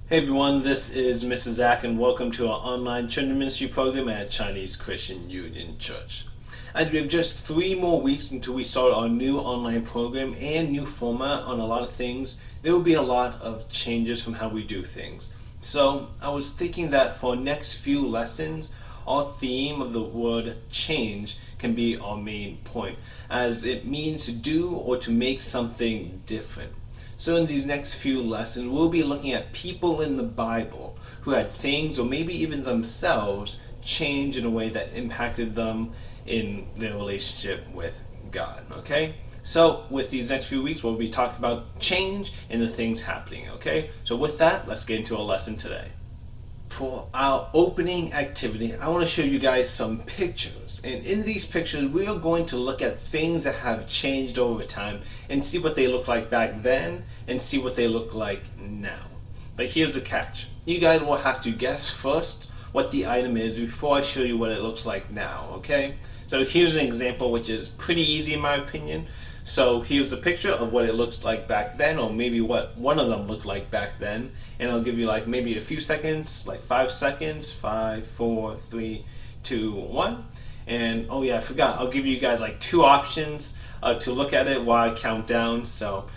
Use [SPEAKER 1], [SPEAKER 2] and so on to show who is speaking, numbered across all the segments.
[SPEAKER 1] Hey everyone, this is Mr. Zach and welcome to our online children ministry program at Chinese Christian Union Church. As we have just 3 more weeks until we start our new online program and new format on a lot of things, there will be a lot of changes from how we do things. So I was thinking that for our next few lessons, our theme of the word change can be our main point, as it means to do or to make something different. So in these next few lessons, we'll be looking at people in the Bible who had things, or maybe even themselves, change in a way that impacted them in their relationship with God. Okay? So with these next few weeks, we'll be talking about change and the things happening. Okay? So with that, let's get into our lesson today. For our opening activity, I want to show you guys some pictures. And in these pictures, we are going to look at things that have changed over time and see what they look like back then and see what they look like now. But here's the catch. You guys will have to guess first what the item is before I show you what it looks like now, okay? So here's an example which is pretty easy in my opinion. So here's a picture of what it looks like back then, or maybe what one of them looked like back then, and I'll give you like maybe a few seconds, like 5 seconds, 5, 4, 3, 2, 1. And oh yeah, I forgot, I'll give you guys like 2 options to look at it while I count down. So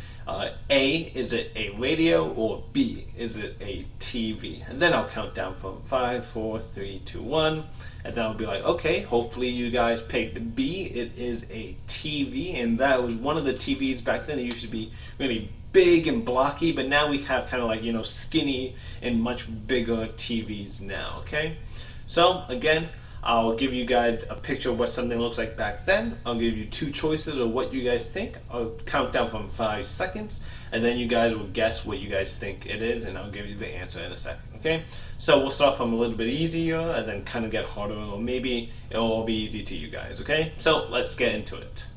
[SPEAKER 1] A, is it a radio, or B, is it a TV? And then I'll count down from 5, 4, 3, 2, 1. And then I'll be like, okay, hopefully you guys picked B. It is a TV, and that was one of the TVs back then. They used to be really big and blocky, but now we have kind of like, skinny and much bigger TVs now, okay? So, again, I'll give you guys a picture of what something looks like back then. I'll give you 2 choices of what you guys think. I'll count down from 5 seconds, and then you guys will guess what you guys think it is, and I'll give you the answer in a second, okay? So we'll start from a little bit easier and then kind of get harder, or maybe it'll all be easy to you guys, okay? So let's get into it.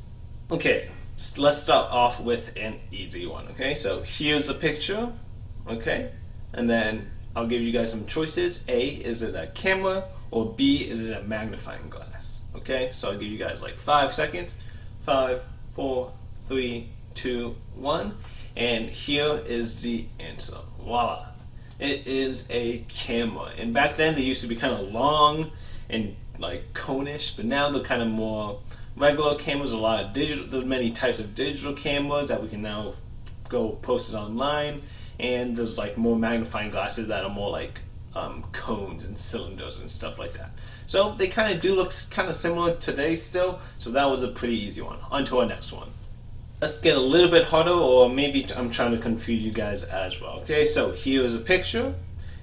[SPEAKER 1] Okay, let's start off with an easy one, okay? So here's a picture, okay? And then I'll give you guys some choices. A, is it a camera? Or B, is it a magnifying glass? Okay, so I'll give you guys like 5 seconds. 5, 4, 3, 2, 1. And here is the answer. Voila. It is a camera. And back then they used to be kind of long and like cone-ish, but now they're kind of more regular cameras. A lot of digital, there's many types of digital cameras that we can now go post it online. And there's like more magnifying glasses that are more like cones and cylinders and stuff like that. So they kind of do look kind of similar today still. So that was a pretty easy one. On to our next one. Let's get a little bit harder, or maybe I'm trying to confuse you guys as well. Okay, so here's a picture,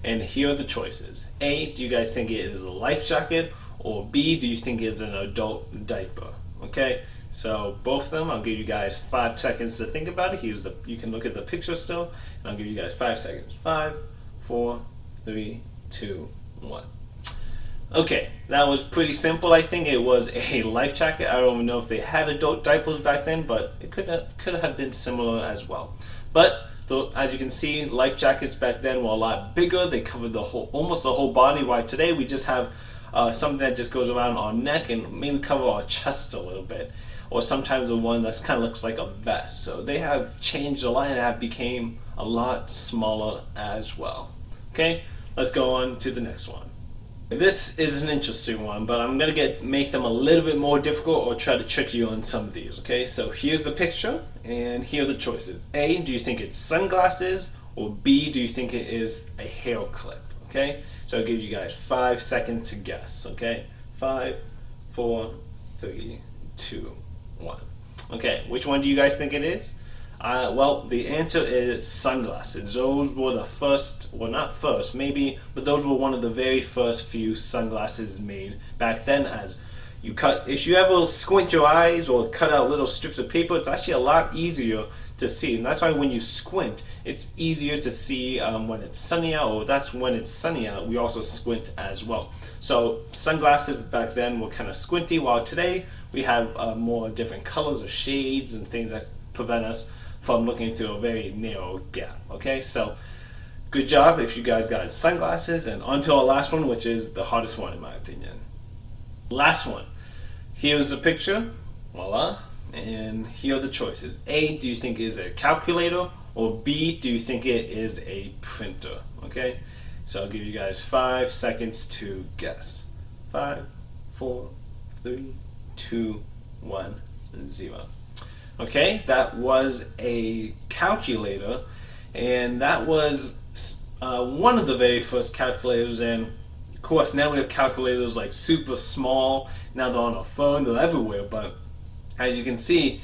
[SPEAKER 1] and here are the choices. A, do you guys think it is a life jacket? Or B, do you think it's an adult diaper? Okay, so both of them, I'll give you guys 5 seconds to think about it. You can look at the picture still, and I'll give you guys 5 seconds. 5, 4, 3, 2, 1. Okay, that was pretty simple. I think it was a life jacket. I don't even know if they had adult diapers back then, but it could have been similar as well. But as you can see, life jackets back then were a lot bigger. They covered almost the whole body. While today we just have something that just goes around our neck and maybe cover our chest a little bit, or sometimes the one that kind of looks like a vest. So they have changed a lot and have become a lot smaller as well. Okay, let's go on to the next one. This is an interesting one, but I'm gonna make them a little bit more difficult or try to trick you on some of these. Okay, so here's the picture, and here are the choices. A, do you think it's sunglasses? Or B, do you think it is a hair clip? Okay, so I'll give you guys 5 seconds to guess. Okay, 5, 4, 3, 2, 1. Okay, which one do you guys think it is? Well, the answer is sunglasses. Those were the first, well not first, maybe, but those were one of the very first few sunglasses made back then. As if you ever squint your eyes or cut out little strips of paper, it's actually a lot easier to see. And that's why when you squint, it's easier to see when it's sunny out, or that's when it's sunny out, we also squint as well. So sunglasses back then were kind of squinty, while today we have more different colors or shades and things that prevent us from looking through a very narrow gap. Okay, so good job if you guys got sunglasses. And on to our last one, which is the hardest one in my opinion. Last one. Here's the picture. Voila. And here are the choices. A, do you think it is a calculator? Or B, do you think it is a printer? Okay, so I'll give you guys 5 seconds to guess. 5, 4, 3, 2, 1, 0. Okay, that was a calculator, and that was one of the very first calculators. And of course, now we have calculators like super small. Now they're on our phone, they're everywhere. But as you can see,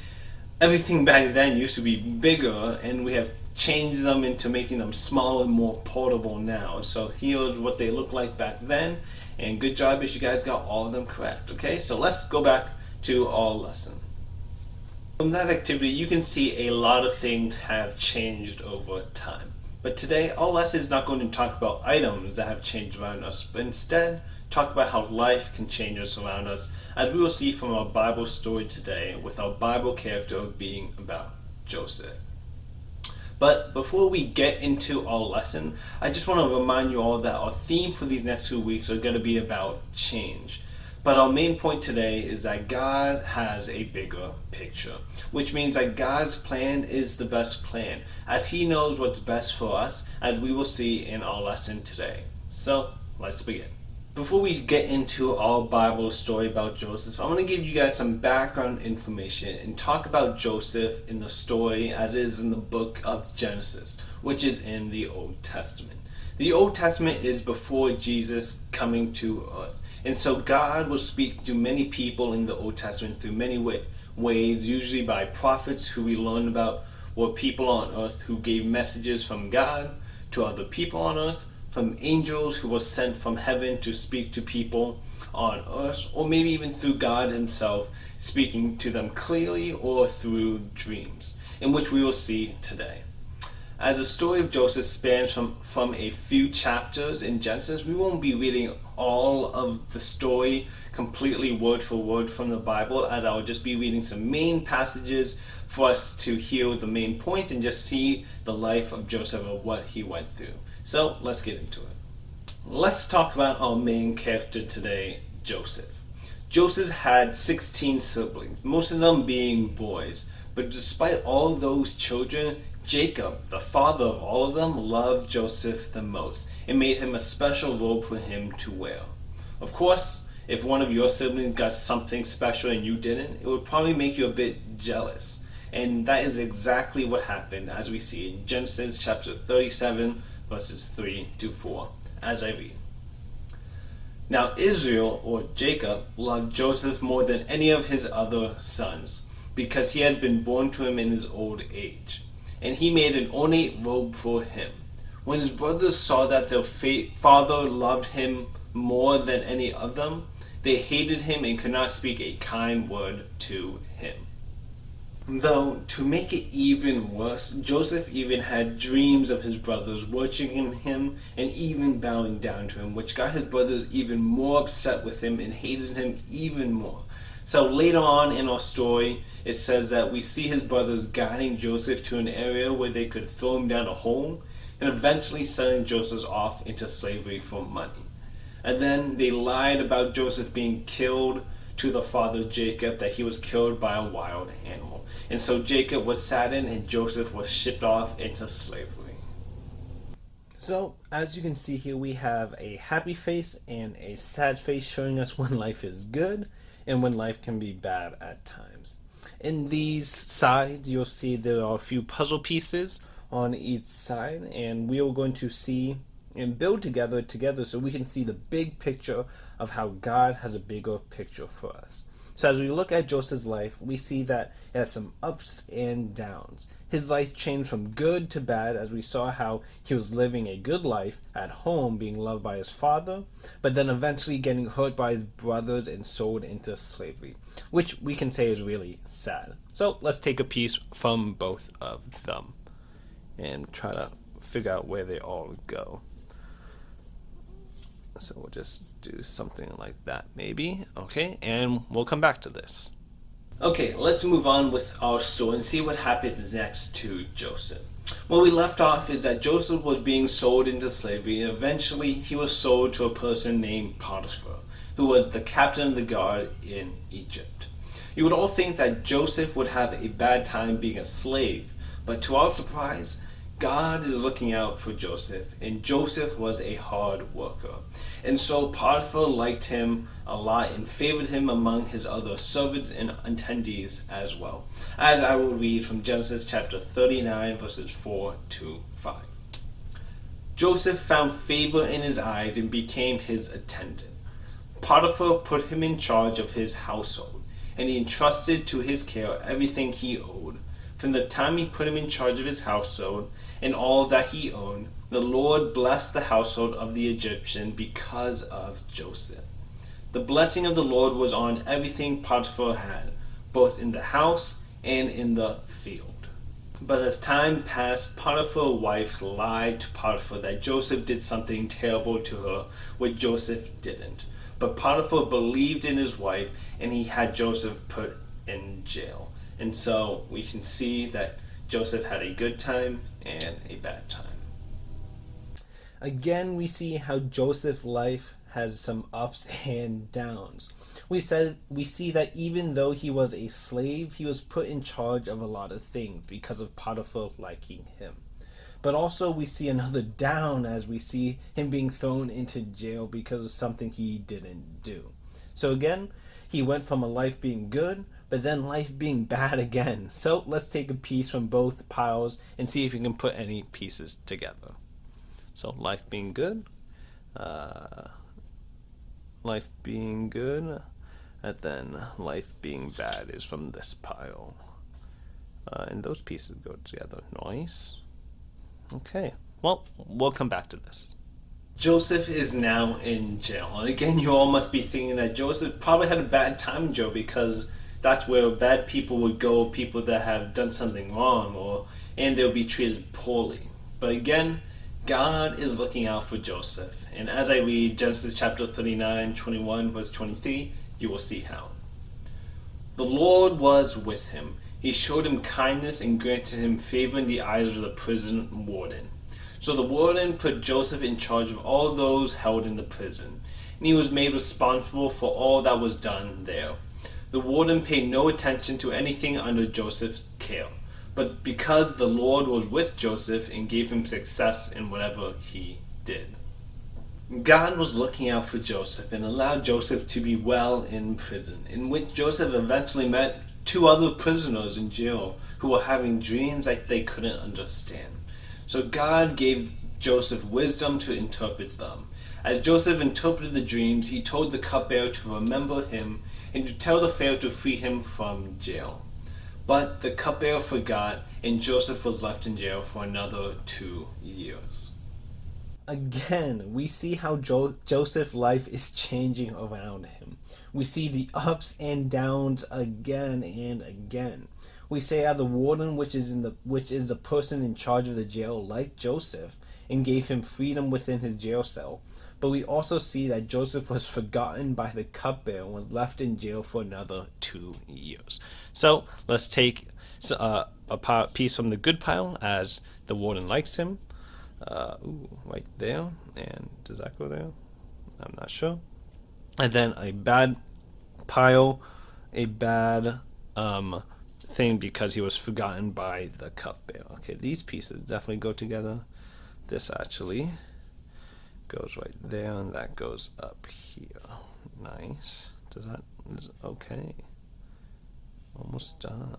[SPEAKER 1] everything back then used to be bigger, and we have changed them into making them smaller and more portable now. So here's what they looked like back then, and good job if you guys got all of them correct. Okay, so let's go back to our lesson. From that activity, you can see a lot of things have changed over time. But today, our lesson is not going to talk about items that have changed around us, but instead talk about how life can change us around us, as we will see from our Bible story today, with our Bible character being about Joseph. But before we get into our lesson, I just want to remind you all that our theme for these next 2 weeks are going to be about change. But our main point today is that God has a bigger picture, which means that God's plan is the best plan, as He knows what's best for us, as we will see in our lesson today. So, let's begin. Before we get into our Bible story about Joseph, I want to give you guys some background information and talk about Joseph in the story as it is in the book of Genesis, which is in the Old Testament. The Old Testament is before Jesus coming to earth. And so God will speak to many people in the Old Testament through many ways, usually by prophets who we learn about were people on earth who gave messages from God to other people on earth, from angels who were sent from heaven to speak to people on earth, or maybe even through God Himself speaking to them clearly, or through dreams, in which we will see today. As the story of Joseph spans from a few chapters in Genesis, we won't be reading all of the story completely word for word from the Bible, as I will just be reading some main passages for us to hear the main point and just see the life of Joseph and what he went through. So let's get into it. Let's talk about our main character today, Joseph. Joseph had 16 siblings, most of them being boys. But despite all those children, Jacob, the father of all of them, loved Joseph the most and made him a special robe for him to wear. Of course, if one of your siblings got something special and you didn't, it would probably make you a bit jealous. And that is exactly what happened, as we see in Genesis chapter 37, verses 3 to 4, as I read. Now Israel, or Jacob, loved Joseph more than any of his other sons, because he had been born to him in his old age. And he made an ornate robe for him. When his brothers saw that their father loved him more than any of them, they hated him and could not speak a kind word to him. Though, to make it even worse, Joseph even had dreams of his brothers worshiping him and even bowing down to him, which got his brothers even more upset with him and hated him even more. So later on in our story, it says that we see his brothers guiding Joseph to an area where they could throw him down a hole and eventually selling Joseph off into slavery for money. And then they lied about Joseph being killed to the father Jacob, that he was killed by a wild animal. And so Jacob was saddened and Joseph was shipped off into slavery. So, as you can see here, we have a happy face and a sad face showing us when life is good and when life can be bad at times. In these sides, you'll see there are a few puzzle pieces on each side, and we are going to see and build together so we can see the big picture of how God has a bigger picture for us. So as we look at Joseph's life, we see that it has some ups and downs. His life changed from good to bad, as we saw how he was living a good life at home, being loved by his father, but then eventually getting hurt by his brothers and sold into slavery, which we can say is really sad. So let's take a piece from both of them and try to figure out where they all go. So we'll just do something like that maybe. Okay, and we'll come back to this. Okay, let's move on with our story and see what happened next to Joseph. Where we left off is that Joseph was being sold into slavery, and eventually he was sold to a person named Potiphar, who was the captain of the guard in Egypt. You would all think that Joseph would have a bad time being a slave, But to our surprise, God is looking out for Joseph, and Joseph was a hard worker. And so Potiphar liked him a lot and favored him among his other servants and attendees as well, as I will read from Genesis chapter 39, verses 4 to 5. Joseph found favor in his eyes and became his attendant. Potiphar put him in charge of his household, and he entrusted to his care everything he owed. From the time he put him in charge of his household and all that he owned, the Lord blessed the household of the Egyptian because of Joseph. The blessing of the Lord was on everything Potiphar had, both in the house and in the field. But as time passed, Potiphar's wife lied to Potiphar that Joseph did something terrible to her, which Joseph didn't. But Potiphar believed in his wife, and he had Joseph put in jail. And so we can see that Joseph had a good time and a bad time. Again, we see how Joseph's life has some ups and downs. We see that even though he was a slave, he was put in charge of a lot of things because of Potiphar liking him. But also we see another down as we see him being thrown into jail because of something he didn't do. So again, he went from a life being good, but then life being bad again. So let's take a piece from both piles and see if we can put any pieces together. So life being good, and then life being bad is from this pile. And those pieces go together. Nice. Okay, well, we'll come back to this. Joseph is now in jail. And again, you all must be thinking that Joseph probably had a bad time in jail because that's where bad people would go, people that have done something wrong, and they'll be treated poorly. But again, God is looking out for Joseph. And as I read Genesis chapter 39, 21, verse 23, you will see how. The Lord was with him. He showed him kindness and granted him favor in the eyes of the prison warden. So the warden put Joseph in charge of all those held in the prison, and he was made responsible for all that was done there. The warden paid no attention to anything under Joseph's care, but because the Lord was with Joseph and gave him success in whatever he did. God was looking out for Joseph and allowed Joseph to be well in prison, in which Joseph eventually met two other prisoners in jail who were having dreams that they couldn't understand. So God gave Joseph wisdom to interpret them. As Joseph interpreted the dreams, he told the cupbearer to remember him and to tell the Pharaoh to free him from jail. But the cupbearer forgot, and Joseph was left in jail for another 2 years. Again, we see how Joseph's life is changing around him. We see the ups and downs again and again. We say how the warden, which is the person in charge of the jail, liked Joseph and gave him freedom within his jail cell. But we also see that Joseph was forgotten by the cupbearer and was left in jail for another 2 years. So let's take a piece from the good pile as the warden likes him. Right there. And does that go there? I'm not sure. And then a bad pile, a bad thing because he was forgotten by the cupbearer. Okay, these pieces definitely go together. This actually goes right there, and that goes up here. Nice. Okay. Almost done.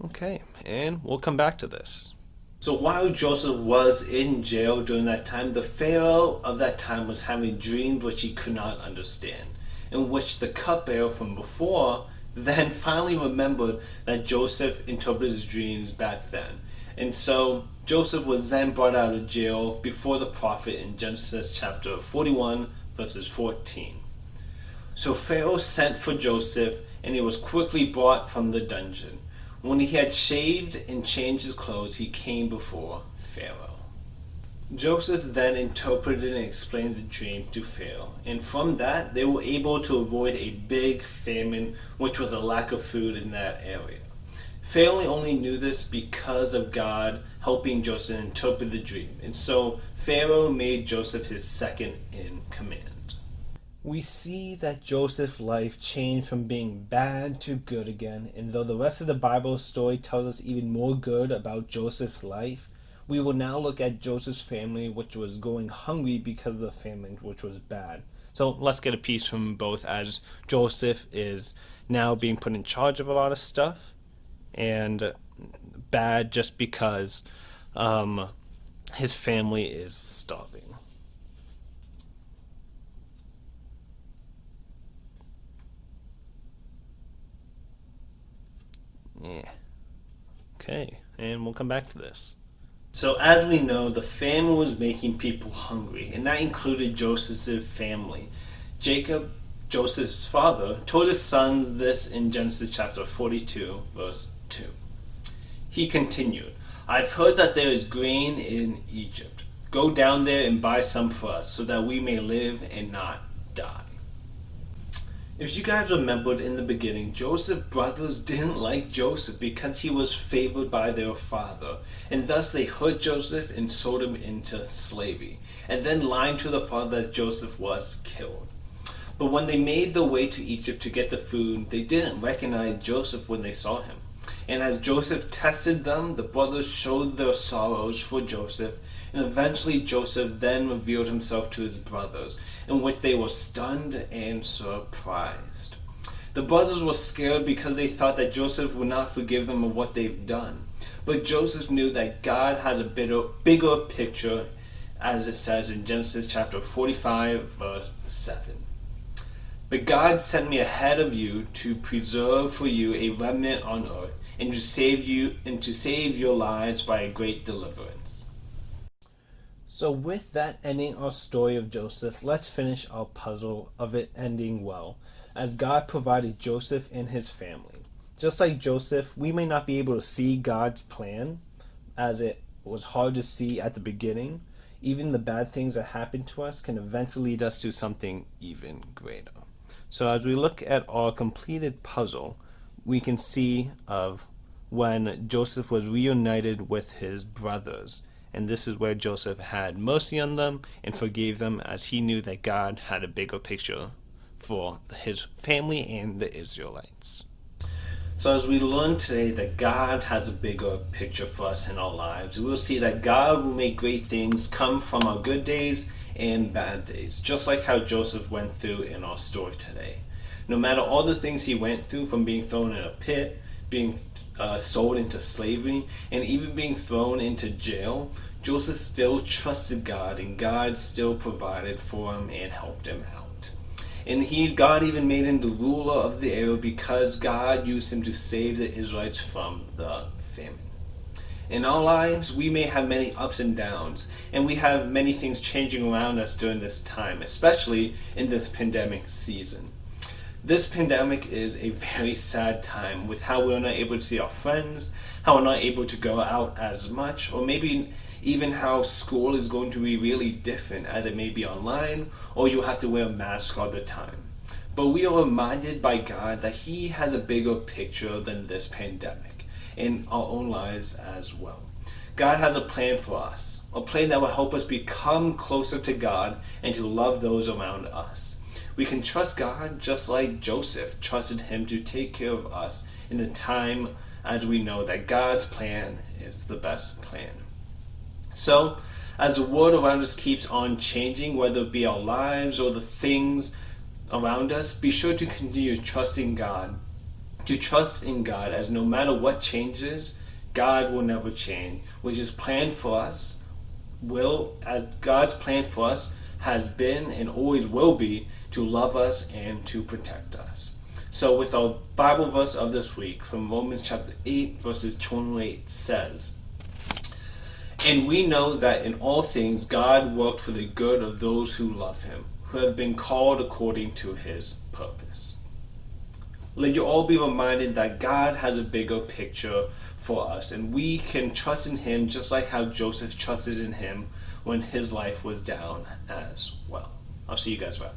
[SPEAKER 1] Okay, and we'll come back to this. So while Joseph was in jail during that time, the Pharaoh of that time was having dreams which he could not understand, in which the cupbearer from before then finally remembered that Joseph interpreted his dreams back then. And so Joseph was then brought out of jail before the prophet in Genesis chapter 41, verses 14. So Pharaoh sent for Joseph, and he was quickly brought from the dungeon. When he had shaved and changed his clothes, he came before Pharaoh. Joseph then interpreted and explained the dream to Pharaoh, and from that they were able to avoid a big famine, which was a lack of food in that area. Pharaoh only knew this because of God helping Joseph interpret the dream, and so Pharaoh made Joseph his second in command. We see that Joseph's life changed from being bad to good again, and though the rest of the Bible story tells us even more good about Joseph's life, we will now look at Joseph's family, which was going hungry because of the famine, which was bad. So let's get a piece from both, as Joseph is now being put in charge of a lot of stuff, and bad just because his family is starving. Yeah. Okay, and we'll come back to this. So as we know, the famine was making people hungry, and that included Joseph's family. Jacob, Joseph's father, told his sons this in Genesis chapter 42, verse 2. He continued, "I've heard that there is grain in Egypt. Go down there and buy some for us, so that we may live and not die." If you guys remembered in the beginning, Joseph's brothers didn't like Joseph because he was favored by their father, and thus they hurt Joseph and sold him into slavery, and then lied to the father that Joseph was killed. But when they made their way to Egypt to get the food, they didn't recognize Joseph when they saw him. And as Joseph tested them, the brothers showed their sorrows for Joseph, and eventually Joseph then revealed himself to his brothers, in which they were stunned and surprised. The brothers were scared because they thought that Joseph would not forgive them of what they've done. But Joseph knew that God has a bigger picture, as it says in Genesis chapter 45, verse 7. "But God sent me ahead of you to preserve for you a remnant on earth, and to save your lives by a great deliverance." So with that ending our story of Joseph, let's finish our puzzle of it ending well, as God provided Joseph and his family. Just like Joseph, we may not be able to see God's plan, as it was hard to see at the beginning. Even the bad things that happen to us can eventually lead us to something even greater. So as we look at our completed puzzle, we can see of when Joseph was reunited with his brothers. And this is where Joseph had mercy on them and forgave them, as he knew that God had a bigger picture for his family and the Israelites. So as we learn today that God has a bigger picture for us in our lives, we will see that God will make great things come from our good days and bad days, just like how Joseph went through in our story today. No matter all the things he went through, from being thrown in a pit, being sold into slavery, and even being thrown into jail, Joseph still trusted God, and God still provided for him and helped him out. And God even made him the ruler of the area because God used him to save the Israelites from the famine. In our lives, we may have many ups and downs, and we have many things changing around us during this time, especially in this pandemic season. This pandemic is a very sad time, with how we're not able to see our friends, how we're not able to go out as much, or maybe even how school is going to be really different, as it may be online, or you'll have to wear a mask all the time. But we are reminded by God that He has a bigger picture than this pandemic in our own lives as well. God has a plan for us, a plan that will help us become closer to God and to love those around us. We can trust God just like Joseph trusted Him to take care of us in the time, as we know that God's plan is the best plan. So, as the world around us keeps on changing, whether it be our lives or the things around us, be sure to continue trusting God, to trust in God, as no matter what changes, God will never change, which is planned for us, as God's plan for us has been and always will be, to love us and to protect us. So with our Bible verse of this week from Romans chapter 8 verses 28 says, "And we know that in all things God worked for the good of those who love Him, who have been called according to His purpose." Let you all be reminded that God has a bigger picture for us, and we can trust in Him just like how Joseph trusted in Him when his life was down as well. I'll see you guys around.